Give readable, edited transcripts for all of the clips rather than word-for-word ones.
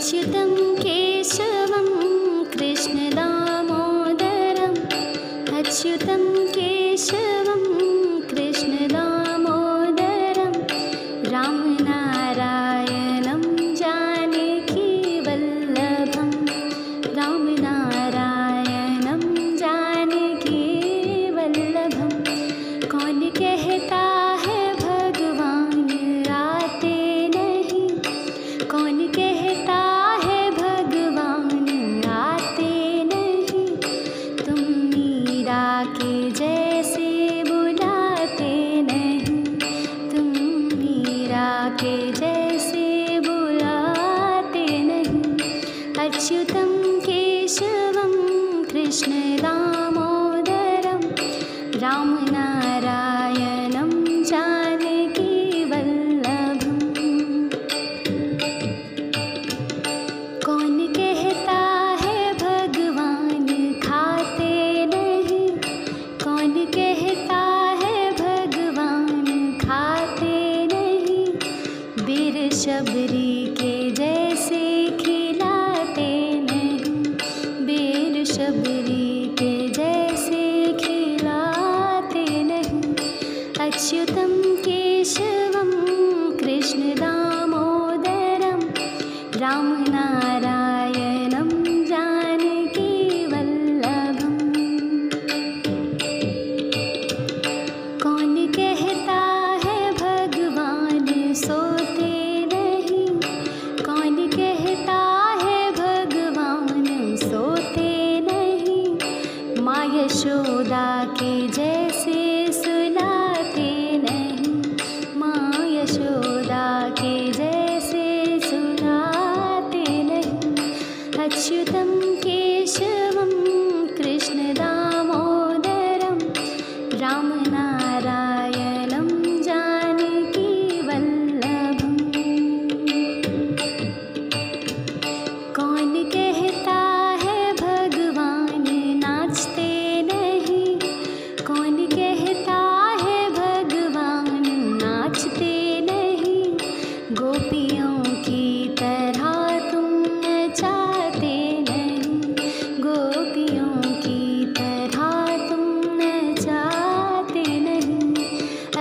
अच्युतं केशवं कृष्णदामोदरम् अच्युतं केशवं कृष्णदामोदरं रामनारायणं जानकीवल्लभं रामनारायणं जानकीवल्लभं कौन कहता है भगवान आते नहीं कौन कहता है भगवान आते नहीं तुम मीरा के जैसे बुलाते नहीं तुम मीरा के जैसे बुलाते नहीं अच्युतं केशवं कृष्ण दामोदरं रामनारायणं जानकीवल्लभम् कौन कहता है भगवान खाते नहीं कौन कहता है भगवान खाते नहीं बीर शबरी के जैसे खिलाते नहीं बीर शबरी के जैसे खिलाते नहीं अच्युतं केशवं कृष्ण दामोदरं रामनारायणं जानकीवल्लभम् कौन कहता है भगवान सोते नहीं कौन कहता है भगवान सोते नहीं माँ यशोदा के जैसे सुलाते नहीं माँ यशोदा के जैसे सुलाते नहीं अच्युतं केशवं कृष्ण दामोदरं रामनारायणं जानकीवल्लभम् कौन कहता है भगवान नाचते नहीं कौन कहता है भगवान नाचते नहीं गोपियों की तरह तुम नचाते नहीं गोपियों की तरह तुम नचाते नहीं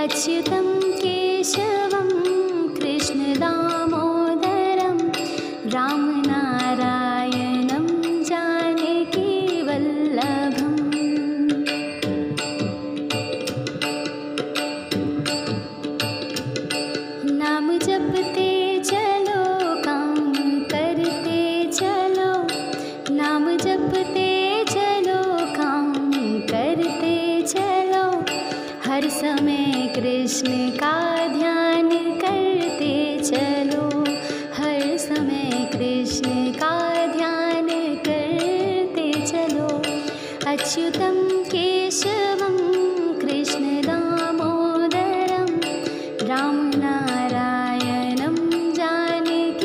अच्युतं केशवं कृष्ण दामोदरं रामनारायणं जानकीवल्लभम् नाम जपते चलो काम करते चलो नाम जपते चलो काम करते चलो हर समय कृष्ण का ध्यान करते चलो हर समय कृष्ण का ध्यान करते चलो अच्युतं केशवं कृष्ण दामोदरं रामनारायणं जानकीवल्लभम्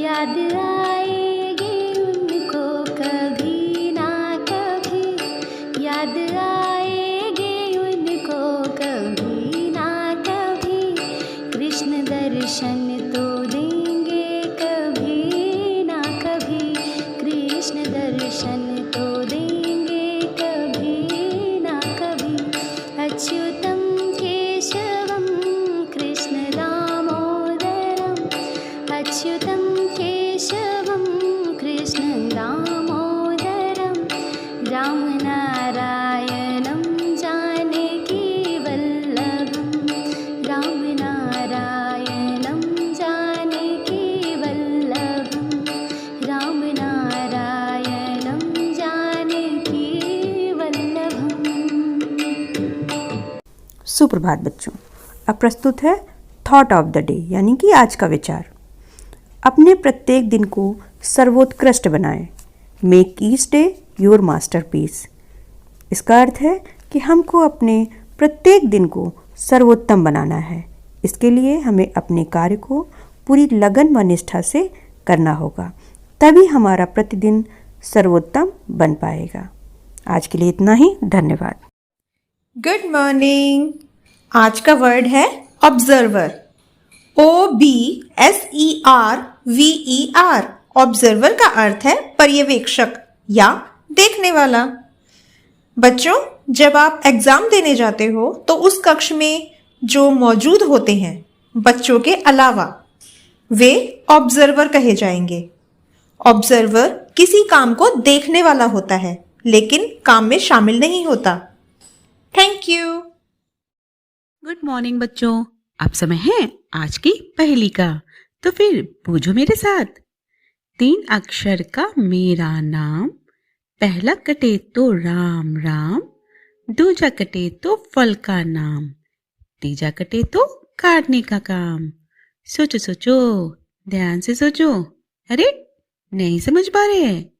याद आएगी उनको कभी ना कभी याद आएगी उनको कभी ना कभी कृष्ण दर्शन तो देंगे कभी ना कभी कृष्ण दर्शन तो देंगे कभी ना कभी अच्युतं केशवं कृष्ण दामोदरं अच्युतं केशवं कृष्ण दामोदरं रामनारायणं जानकीवल्लभं रामनारायणं जानकीवल्लभं रामनारायणं जानकीवल्लभम्। सुप्रभात बच्चों, अब प्रस्तुत है थॉट ऑफ द डे यानी कि आज का विचार। अपने प्रत्येक दिन को सर्वोत्कृष्ट बनाएं। Make each day your masterpiece. इसका अर्थ है कि हमको अपने प्रत्येक दिन को सर्वोत्तम बनाना है। इसके लिए हमें अपने कार्य को पूरी लगन व निष्ठा से करना होगा, तभी हमारा प्रतिदिन सर्वोत्तम बन पाएगा। आज के लिए इतना ही। धन्यवाद। Good morning. आज का वर्ड है ऑब्जर्वर, OBSERVER। ऑब्जर्वर का अर्थ है पर्यवेक्षक या देखने वाला। बच्चों, जब आप एग्जाम देने जाते हो तो उस कक्ष में जो मौजूद होते हैं बच्चों के अलावा, वे ऑब्जर्वर कहे जाएंगे। ऑब्जर्वर किसी काम को देखने वाला होता है लेकिन काम में शामिल नहीं होता। Thank you. गुड मॉर्निंग बच्चों, अब समय है आज की पहेली का, तो फिर पूछो मेरे साथ। 3 अक्षर का मेरा नाम, पहला कटे तो राम राम, दूजा कटे तो फल का नाम, तीजा कटे तो काटने का काम। सोचो सोचो, ध्यान से सोचो। अरे नहीं समझ पा रहे हैं?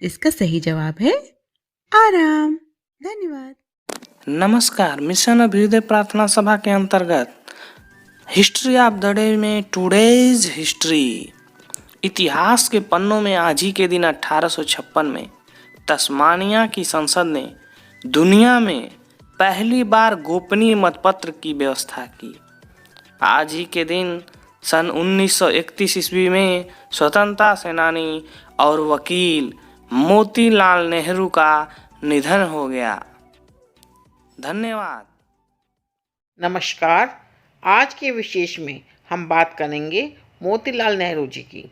इसका सही जवाब है आराम। धन्यवाद। नमस्कार। मिशन अभ्युदय प्रार्थना सभा के अंतर्गत हिस्ट्री ऑफ द डे में टुडेज हिस्ट्री, इतिहास के पन्नों में आज ही के दिन 1856 में तस्मानिया की संसद ने दुनिया में पहली बार गोपनीय मतपत्र की व्यवस्था की। आज ही के दिन सन 1931 ईस्वी में स्वतंत्रता सेनानी और वकील मोतीलाल नेहरू का निधन हो गया। धन्यवाद। नमस्कार। आज के विशेष में हम बात करेंगे मोतीलाल नेहरू जी की।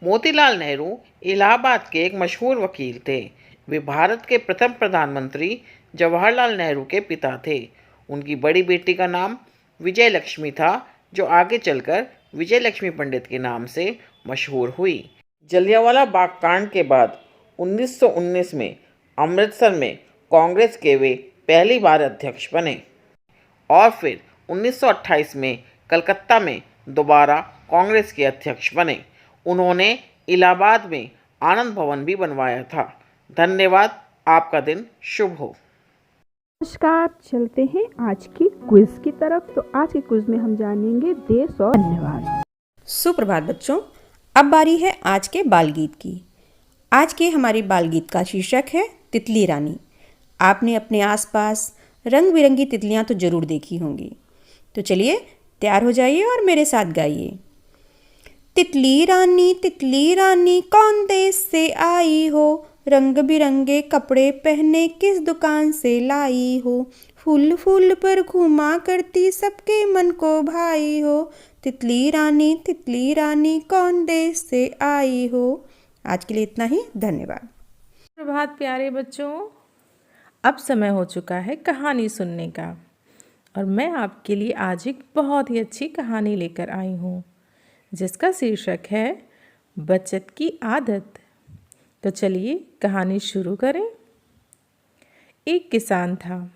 मोतीलाल नेहरू इलाहाबाद के एक मशहूर वकील थे। वे भारत के प्रथम प्रधानमंत्री जवाहरलाल नेहरू के पिता थे। उनकी बड़ी बेटी का नाम विजय लक्ष्मी था, जो आगे चलकर विजय लक्ष्मी पंडित के नाम से मशहूर हुई। जलियांवाला बाग कांड के बाद 1919 में अमृतसर में कांग्रेस के वे पहली बार अध्यक्ष बने और फिर 1928 में कलकत्ता में दोबारा कांग्रेस के अध्यक्ष बने। उन्होंने इलाहाबाद में आनंद भवन भी बनवाया था। धन्यवाद। आपका दिन शुभ हो। नमस्कार, चलते हैं आज की क्विज की तरफ। तो आज के क्विज में हम जानेंगे देश और धन्यवाद। सुप्रभात बच्चों, अब बारी है आज के बाल गीत की। आज के हमारे बाल गीत का शीर्षक है तितली रानी। आपने अपने आसपास रंग बिरंगी तितलियां तो जरूर देखी होंगी, तो चलिए तैयार हो जाइए और मेरे साथ गाइए। तितली रानी कौन देश से आई हो, रंग बिरंगे कपड़े पहने किस दुकान से लाई हो, फूल फूल पर घूमा करती सबके मन को भाई हो, तितली रानी कौन देश से आई हो। आज के लिए इतना ही। धन्यवाद। प्रभात प्यारे बच्चों, अब समय हो चुका है कहानी सुनने का, और मैं आपके लिए आज एक बहुत ही अच्छी कहानी लेकर आई हूँ जिसका शीर्षक है बचत की आदत। तो चलिए कहानी शुरू करें। एक किसान था।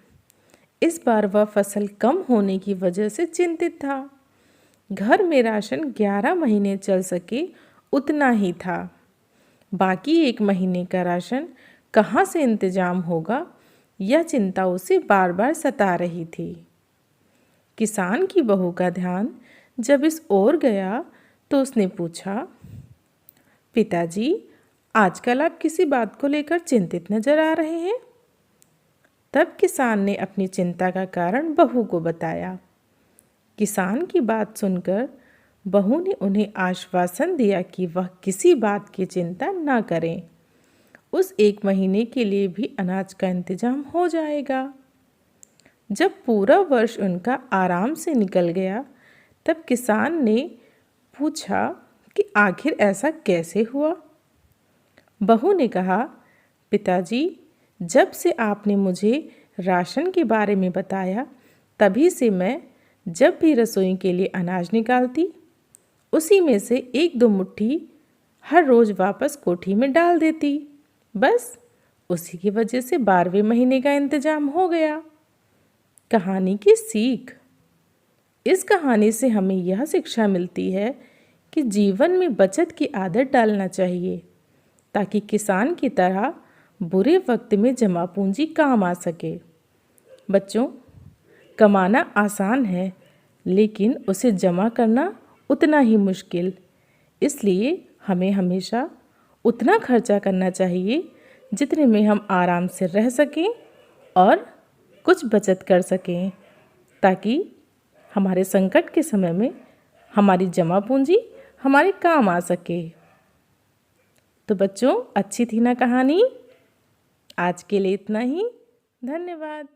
इस बार वह फसल कम होने की वजह से चिंतित था। घर में राशन 11 महीने चल सके उतना ही था। बाकी 1 महीने का राशन कहाँ से इंतजाम होगा, यह चिंता उसे बार बार सता रही थी। किसान की बहू का ध्यान जब इस ओर गया तो उसने पूछा, पिताजी, आजकल आप किसी बात को लेकर चिंतित नजर आ रहे हैं। तब किसान ने अपनी चिंता का कारण बहू को बताया। किसान की बात सुनकर बहू ने उन्हें आश्वासन दिया कि वह किसी बात की चिंता न करें। उस 1 महीने के लिए भी अनाज का इंतजाम हो जाएगा। जब पूरा वर्ष उनका आराम से निकल गया, तब किसान ने पूछा कि आखिर ऐसा कैसे हुआ। बहू ने कहा, पिताजी, जब से आपने मुझे राशन के बारे में बताया, तभी से मैं जब भी रसोई के लिए अनाज निकालती, उसी में से 1-2 मुट्ठी हर रोज़ वापस कोठी में डाल देती। बस उसी की वजह से 12वें महीने का इंतजाम हो गया। कहानी की सीख। इस कहानी से हमें यह शिक्षा मिलती है कि जीवन में बचत की आदत डालना चाहिए, ताकि किसान की तरह बुरे वक्त में जमा पूंजी काम आ सके। बच्चों, कमाना आसान है, लेकिन उसे जमा करना उतना ही मुश्किल। इसलिए हमें हमेशा उतना खर्चा करना चाहिए जितने में हम आराम से रह सकें और कुछ बचत कर सकें, ताकि हमारे संकट के समय में हमारी जमा पूंजी हमारे काम आ सके। तो बच्चों, अच्छी थी ना कहानी? आज के लिए इतना ही। धन्यवाद।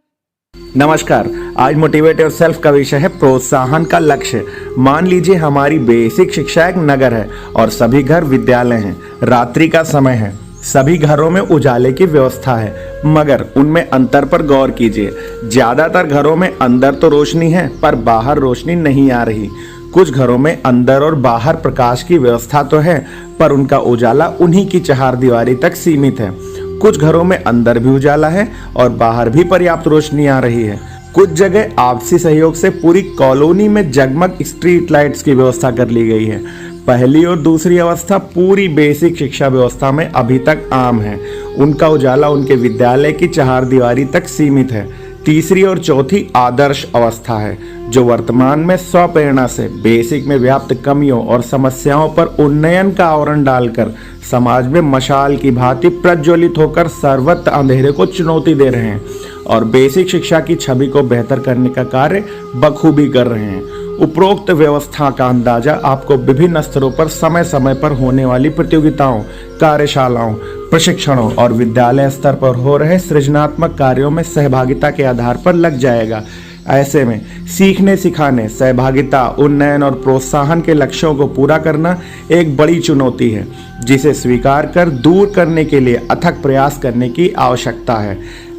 नमस्कार। आज मोटिवेट योरसेल्फ का विषय है प्रोत्साहन का लक्ष्य। मान लीजिए हमारी बेसिक शिक्षा एक नगर है और सभी घर विद्यालय हैं। रात्रि का समय है, सभी घरों में उजाले की व्यवस्था है, मगर उनमें अंतर पर गौर कीजिए। ज्यादातर घरों में अंदर तो रोशनी है पर बाहर रोशनी नहीं आ रही। कुछ घरों में अंदर और बाहर प्रकाश की व्यवस्था तो है पर उनका उजाला उन्हीं की चहारदीवारी तक सीमित है। कुछ घरों में अंदर भी उजाला है और बाहर भी पर्याप्त रोशनी आ रही है। कुछ जगह आपसी सहयोग से पूरी कॉलोनी में जगमग स्ट्रीट लाइट्स की व्यवस्था कर ली गई है। पहली और दूसरी अवस्था पूरी बेसिक शिक्षा व्यवस्था में अभी तक आम है। उनका उजाला उनके विद्यालय की चहारदीवारी तक सीमित है। तीसरी और चौथी आदर्श अवस्था है जो वर्तमान में स्वप्रेरणा से बेसिक में व्याप्त कमियों और समस्याओं पर उन्नयन का आवरण डालकर समाज में मशाल की भांति प्रज्वलित होकर सर्वत्र अंधेरे को चुनौती दे रहे हैं और बेसिक शिक्षा की छवि को बेहतर करने का कार्य बखूबी कर रहे हैं। उपरोक्त व्यवस्था का अंदाजा आपको विभिन्न स्तरों पर समय समय पर होने वाली प्रतियोगिताओं, कार्यशालाओं, प्रशिक्षणों और विद्यालय स्तर पर हो रहे सृजनात्मक कार्यों में सहभागिता के आधार पर लग जाएगा। ऐसे में सीखने सिखाने, सहभागिता, उन्नयन और प्रोत्साहन के लक्ष्यों को पूरा करना एक बड़ी चुनौती है जिसे स्वीकार कर दूर करने के लिए अथक प्रयास करने की आवश्यकता है।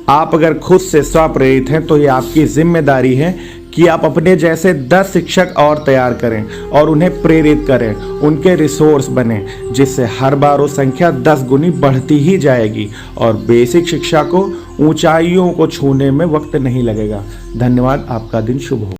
आप अगर खुद से स्वप्रेरित हैं तो ये आपकी जिम्मेदारी है कि आप अपने जैसे 10 शिक्षक और तैयार करें और उन्हें प्रेरित करें, उनके रिसोर्स बने, जिससे हर बार वो संख्या 10 गुनी बढ़ती ही जाएगी और बेसिक शिक्षा को ऊंचाइयों को छूने में वक्त नहीं लगेगा। धन्यवाद। आपका दिन शुभ हो।